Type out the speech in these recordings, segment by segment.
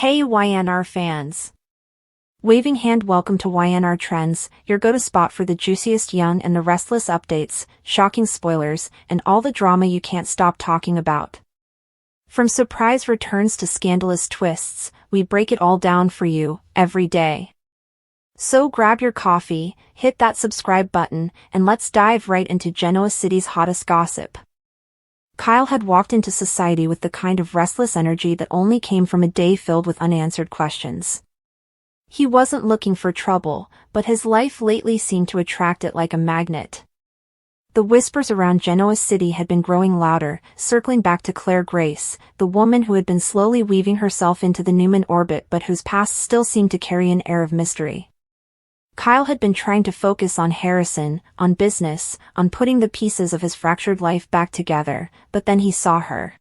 Hey Y&R fans! Waving hand, welcome to Y&R Trends, your go-to spot for the juiciest Young and the Restless updates, shocking spoilers, and all the drama you can't stop talking about. From surprise returns to scandalous twists, we break it all down for you, every day. So grab your coffee, hit that subscribe button, and let's dive right into Genoa City's hottest gossip. Kyle had walked into society with the kind of restless energy that only came from a day filled with unanswered questions. He wasn't looking for trouble, but his life lately seemed to attract it like a magnet. The whispers around Genoa City had been growing louder, circling back to Claire Grace, the woman who had been slowly weaving herself into the Newman orbit but whose past still seemed to carry an air of mystery. Kyle had been trying to focus on Harrison, on business, on putting the pieces of his fractured life back together, but then he saw her.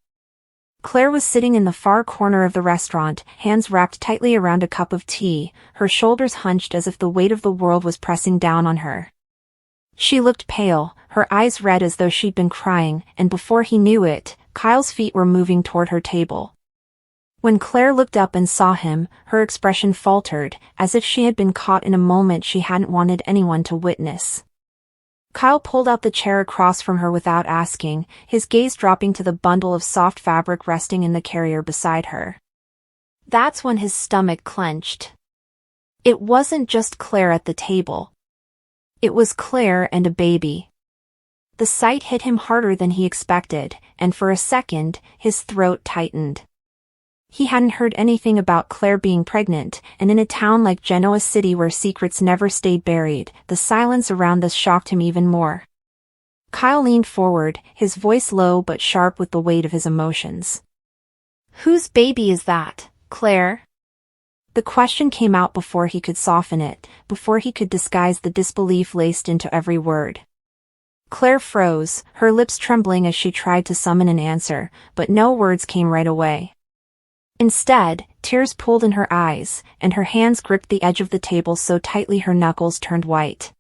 Claire was sitting in the far corner of the restaurant, hands wrapped tightly around a cup of tea, her shoulders hunched as if the weight of the world was pressing down on her. She looked pale, her eyes red as though she'd been crying, and before he knew it, Kyle's feet were moving toward her table. When Claire looked up and saw him, her expression faltered, as if she had been caught in a moment she hadn't wanted anyone to witness. Kyle pulled out the chair across from her without asking, his gaze dropping to the bundle of soft fabric resting in the carrier beside her. That's when his stomach clenched. It wasn't just Claire at the table. It was Claire and a baby. The sight hit him harder than he expected, and for a second, his throat tightened. He hadn't heard anything about Claire being pregnant, and in a town like Genoa City where secrets never stayed buried, the silence around this shocked him even more. Kyle leaned forward, his voice low but sharp with the weight of his emotions. "Whose baby is that, Claire?" The question came out before he could soften it, before he could disguise the disbelief laced into every word. Claire froze, her lips trembling as she tried to summon an answer, but no words came right away. Instead, tears pooled in her eyes, and her hands gripped the edge of the table so tightly her knuckles turned white.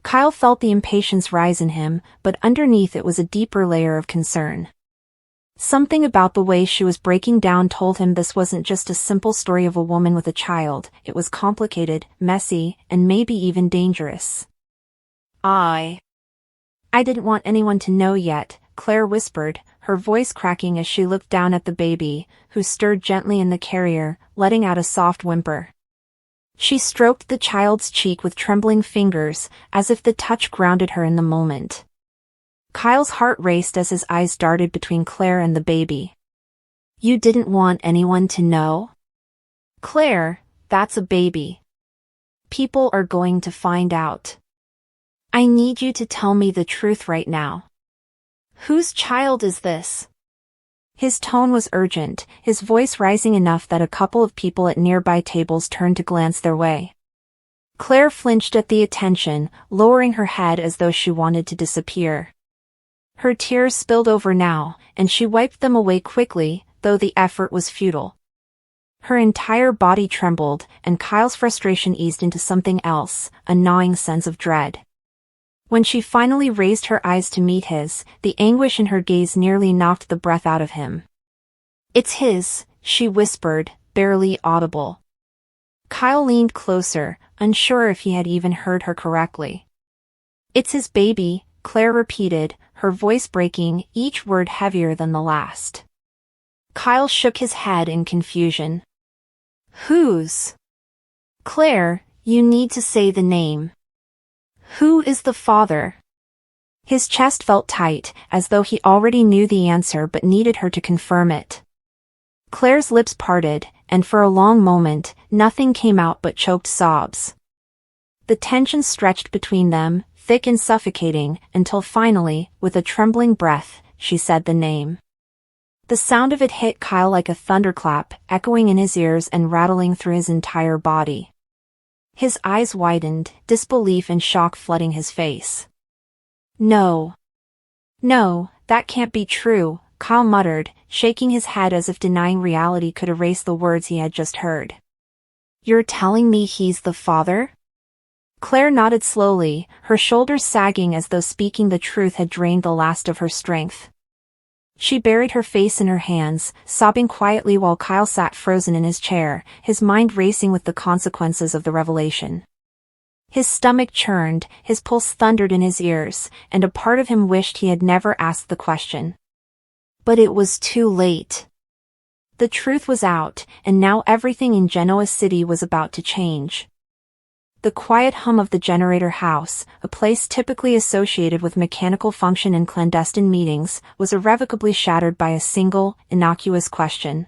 Kyle felt the impatience rise in him, but underneath it was a deeper layer of concern. Something about the way she was breaking down told him this wasn't just a simple story of a woman with a child, it was complicated, messy, and maybe even dangerous. I didn't want anyone to know yet," Claire whispered, her voice cracking as she looked down at the baby, who stirred gently in the carrier, letting out a soft whimper. She stroked the child's cheek with trembling fingers, as if the touch grounded her in the moment. Kyle's heart raced as his eyes darted between Claire and the baby. "You didn't want anyone to know? Claire, that's a baby. People are going to find out. I need you to tell me the truth right now. Whose child is this?" His tone was urgent, his voice rising enough that a couple of people at nearby tables turned to glance their way. Claire flinched at the attention, lowering her head as though she wanted to disappear. Her tears spilled over now, and she wiped them away quickly, though the effort was futile. Her entire body trembled, and Kyle's frustration eased into something else, a gnawing sense of dread. When she finally raised her eyes to meet his, the anguish in her gaze nearly knocked the breath out of him. "It's his," she whispered, barely audible. Kyle leaned closer, unsure if he had even heard her correctly. "It's his baby," Claire repeated, her voice breaking, each word heavier than the last. Kyle shook his head in confusion. "Whose? Claire, you need to say the name. Who is the father?" His chest felt tight, as though he already knew the answer but needed her to confirm it. Claire's lips parted, and for a long moment, nothing came out but choked sobs. The tension stretched between them, thick and suffocating, until finally, with a trembling breath, she said the name. The sound of it hit Kyle like a thunderclap, echoing in his ears and rattling through his entire body. His eyes widened, disbelief and shock flooding his face. No, that can't be true," Kyle muttered, shaking his head as if denying reality could erase the words he had just heard. "You're telling me he's the father?" Claire nodded slowly, her shoulders sagging as though speaking the truth had drained the last of her strength. She buried her face in her hands, sobbing quietly while Kyle sat frozen in his chair, his mind racing with the consequences of the revelation. His stomach churned, his pulse thundered in his ears, and a part of him wished he had never asked the question. But it was too late. The truth was out, and now everything in Genoa City was about to change. The quiet hum of the generator house, a place typically associated with mechanical function and clandestine meetings, was irrevocably shattered by a single, innocuous question.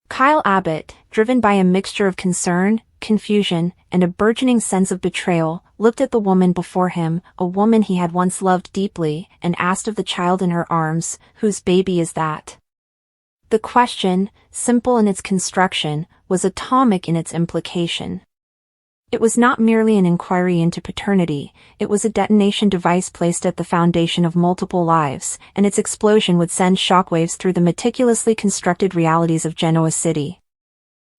Kyle Abbott, driven by a mixture of concern, confusion, and a burgeoning sense of betrayal, looked at the woman before him, a woman he had once loved deeply, and asked of the child in her arms, "Whose baby is that?" The question, simple in its construction, was atomic in its implication. It was not merely an inquiry into paternity, it was a detonation device placed at the foundation of multiple lives, and its explosion would send shockwaves through the meticulously constructed realities of Genoa City.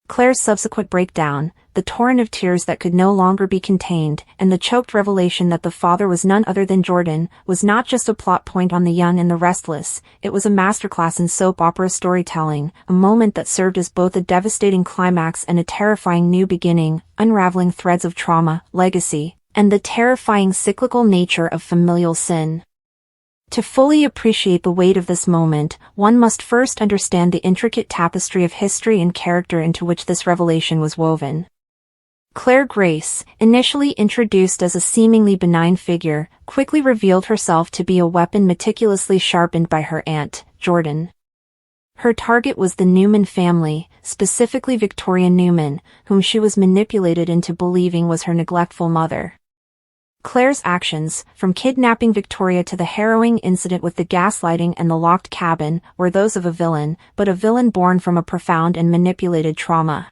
Claire's subsequent breakdown, the torrent of tears that could no longer be contained, and the choked revelation that the father was none other than Jordan, was not just a plot point on The Young and the Restless, it was a masterclass in soap opera storytelling, a moment that served as both a devastating climax and a terrifying new beginning, unraveling threads of trauma, legacy, and the terrifying cyclical nature of familial sin. To fully appreciate the weight of this moment, one must first understand the intricate tapestry of history and character into which this revelation was woven. Claire Grace, initially introduced as a seemingly benign figure, quickly revealed herself to be a weapon meticulously sharpened by her aunt, Jordan. Her target was the Newman family, specifically Victoria Newman, whom she was manipulated into believing was her neglectful mother. Claire's actions, from kidnapping Victoria to the harrowing incident with the gaslighting and the locked cabin, were those of a villain, but a villain born from a profound and manipulated trauma.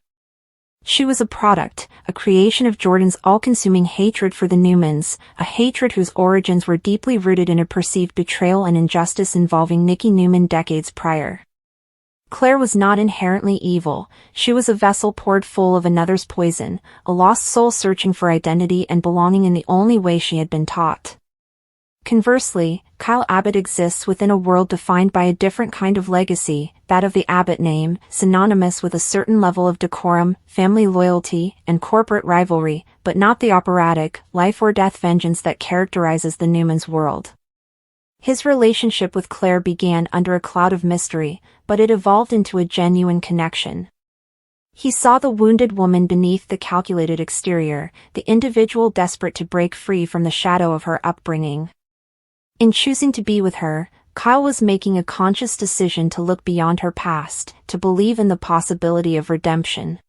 She was a product, a creation of Jordan's all-consuming hatred for the Newmans, a hatred whose origins were deeply rooted in a perceived betrayal and injustice involving Nikki Newman decades prior. Claire was not inherently evil, she was a vessel poured full of another's poison, a lost soul searching for identity and belonging in the only way she had been taught. Conversely, Kyle Abbott exists within a world defined by a different kind of legacy, that of the Abbott name, synonymous with a certain level of decorum, family loyalty, and corporate rivalry, but not the operatic, life-or-death vengeance that characterizes the Newmans' world. His relationship with Claire began under a cloud of mystery, but it evolved into a genuine connection. He saw the wounded woman beneath the calculated exterior, the individual desperate to break free from the shadow of her upbringing. In choosing to be with her, Kyle was making a conscious decision to look beyond her past, to believe in the possibility of redemption.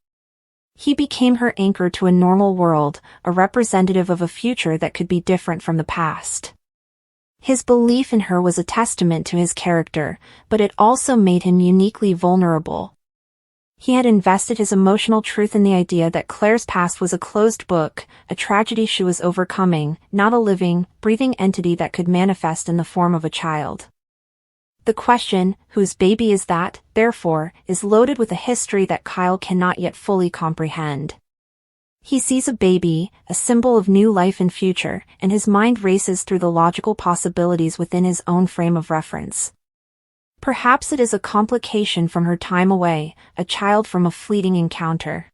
He became her anchor to a normal world, a representative of a future that could be different from the past. His belief in her was a testament to his character, but it also made him uniquely vulnerable. He had invested his emotional truth in the idea that Claire's past was a closed book, a tragedy she was overcoming, not a living, breathing entity that could manifest in the form of a child. The question, whose baby is that, therefore, is loaded with a history that Kyle cannot yet fully comprehend. He sees a baby, a symbol of new life and future, and his mind races through the logical possibilities within his own frame of reference. Perhaps it is a complication from her time away, a child from a fleeting encounter.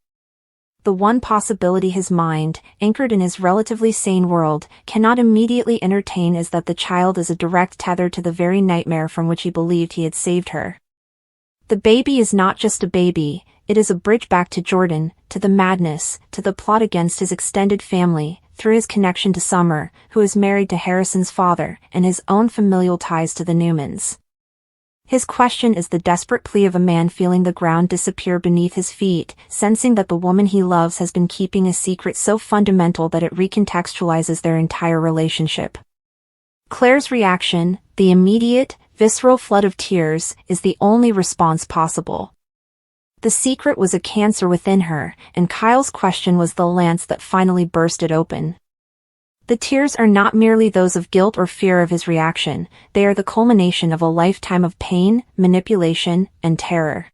The one possibility his mind, anchored in his relatively sane world, cannot immediately entertain is that the child is a direct tether to the very nightmare from which he believed he had saved her. The baby is not just a baby, it is a bridge back to Jordan, to the madness, to the plot against his extended family, through his connection to Summer, who is married to Harrison's father, and his own familial ties to the Newmans. His question is the desperate plea of a man feeling the ground disappear beneath his feet, sensing that the woman he loves has been keeping a secret so fundamental that it recontextualizes their entire relationship. Claire's reaction, the immediate, visceral flood of tears, is the only response possible. The secret was a cancer within her, and Kyle's question was the lance that finally burst it open. The tears are not merely those of guilt or fear of his reaction, they are the culmination of a lifetime of pain, manipulation, and terror.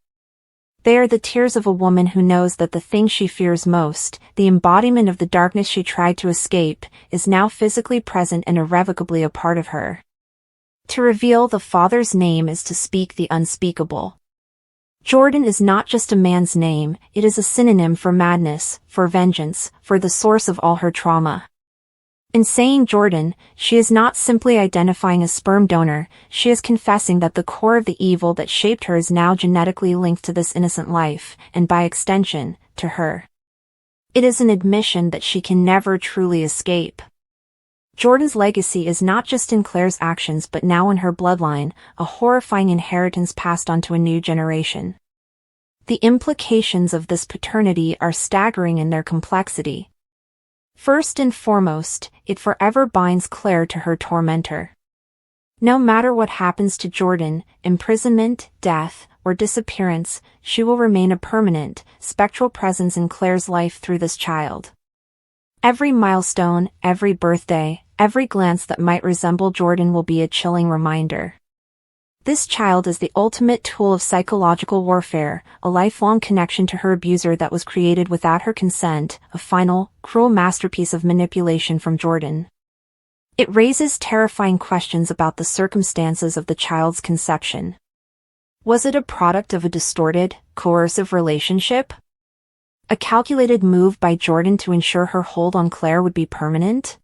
They are the tears of a woman who knows that the thing she fears most, the embodiment of the darkness she tried to escape, is now physically present and irrevocably a part of her. To reveal the father's name is to speak the unspeakable. Jordan is not just a man's name, it is a synonym for madness, for vengeance, for the source of all her trauma. In saying Jordan, she is not simply identifying a sperm donor, she is confessing that the core of the evil that shaped her is now genetically linked to this innocent life, and by extension, to her. It is an admission that she can never truly escape. Jordan's legacy is not just in Claire's actions but now in her bloodline, a horrifying inheritance passed on to a new generation. The implications of this paternity are staggering in their complexity. First and foremost, it forever binds Claire to her tormentor. No matter what happens to Jordan, imprisonment, death, or disappearance, she will remain a permanent, spectral presence in Claire's life through this child. Every milestone, every birthday, every glance that might resemble Jordan will be a chilling reminder. This child is the ultimate tool of psychological warfare, a lifelong connection to her abuser that was created without her consent, a final, cruel masterpiece of manipulation from Jordan. It raises terrifying questions about the circumstances of the child's conception. Was it a product of a distorted, coercive relationship? A calculated move by Jordan to ensure her hold on Claire would be permanent?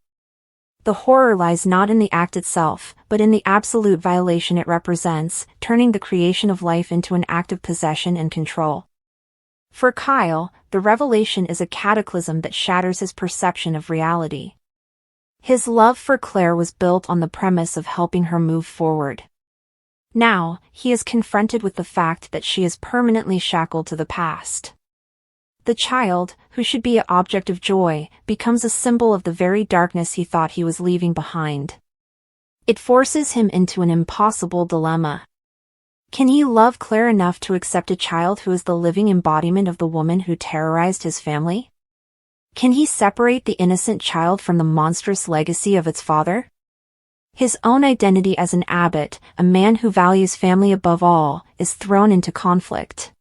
The horror lies not in the act itself, but in the absolute violation it represents, turning the creation of life into an act of possession and control. For Kyle, the revelation is a cataclysm that shatters his perception of reality. His love for Claire was built on the premise of helping her move forward. Now, he is confronted with the fact that she is permanently shackled to the past. The child, who should be an object of joy, becomes a symbol of the very darkness he thought he was leaving behind. It forces him into an impossible dilemma. Can he love Claire enough to accept a child who is the living embodiment of the woman who terrorized his family? Can he separate the innocent child from the monstrous legacy of its father? His own identity as an abbot, a man who values family above all, is thrown into conflict.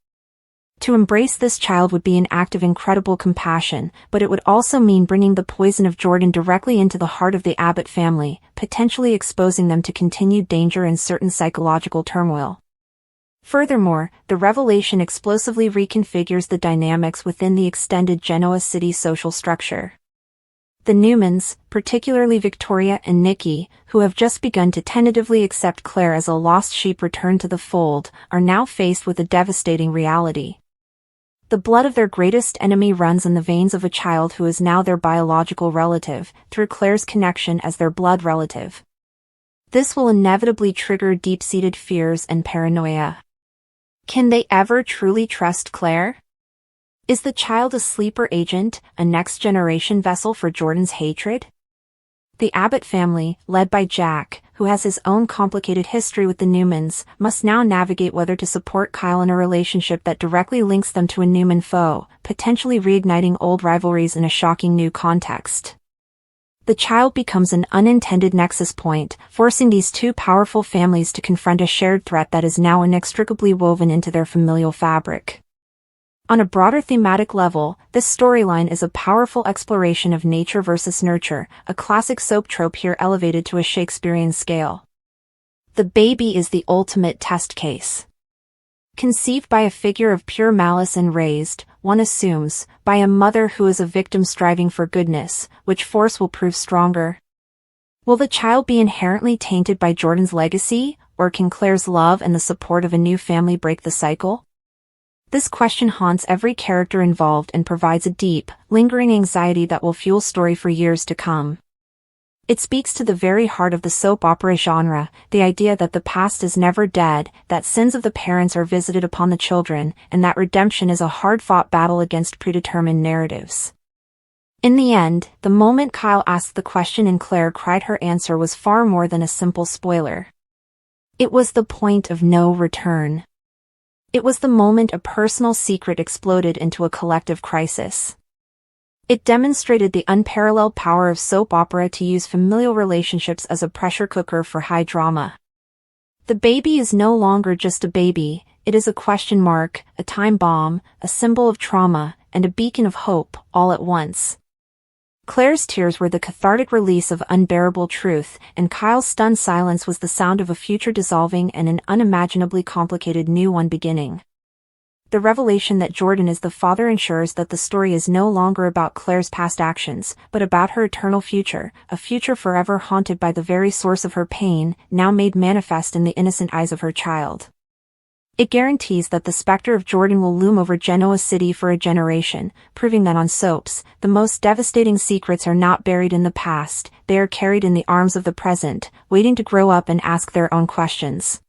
To embrace this child would be an act of incredible compassion, but it would also mean bringing the poison of Jordan directly into the heart of the Abbott family, potentially exposing them to continued danger and certain psychological turmoil. Furthermore, the revelation explosively reconfigures the dynamics within the extended Genoa City social structure. The Newmans, particularly Victoria and Nikki, who have just begun to tentatively accept Claire as a lost sheep returned to the fold, are now faced with a devastating reality. The blood of their greatest enemy runs in the veins of a child who is now their biological relative, through Claire's connection as their blood relative. This will inevitably trigger deep-seated fears and paranoia. Can they ever truly trust Claire? Is the child a sleeper agent, a next-generation vessel for Jordan's hatred? The Abbott family, led by Jack, who has his own complicated history with the Newmans, must now navigate whether to support Kyle in a relationship that directly links them to a Newman foe, potentially reigniting old rivalries in a shocking new context. The child becomes an unintended nexus point, forcing these two powerful families to confront a shared threat that is now inextricably woven into their familial fabric. On a broader thematic level, this storyline is a powerful exploration of nature versus nurture, a classic soap trope here elevated to a Shakespearean scale. The baby is the ultimate test case. Conceived by a figure of pure malice and raised, one assumes, by a mother who is a victim striving for goodness, which force will prove stronger? Will the child be inherently tainted by Jordan's legacy, or can Claire's love and the support of a new family break the cycle? This question haunts every character involved and provides a deep, lingering anxiety that will fuel story for years to come. It speaks to the very heart of the soap opera genre, the idea that the past is never dead, that sins of the parents are visited upon the children, and that redemption is a hard-fought battle against predetermined narratives. In the end, the moment Kyle asked the question and Claire cried her answer was far more than a simple spoiler. It was the point of no return. It was the moment a personal secret exploded into a collective crisis. It demonstrated the unparalleled power of soap opera to use familial relationships as a pressure cooker for high drama. The baby is no longer just a baby, it is a question mark, a time bomb, a symbol of trauma, and a beacon of hope, all at once. Claire's tears were the cathartic release of unbearable truth, and Kyle's stunned silence was the sound of a future dissolving and an unimaginably complicated new one beginning. The revelation that Jordan is the father ensures that the story is no longer about Claire's past actions, but about her eternal future, a future forever haunted by the very source of her pain, now made manifest in the innocent eyes of her child. It guarantees that the specter of Jordan will loom over Genoa City for a generation, proving that on soaps, the most devastating secrets are not buried in the past, they are carried in the arms of the present, waiting to grow up and ask their own questions.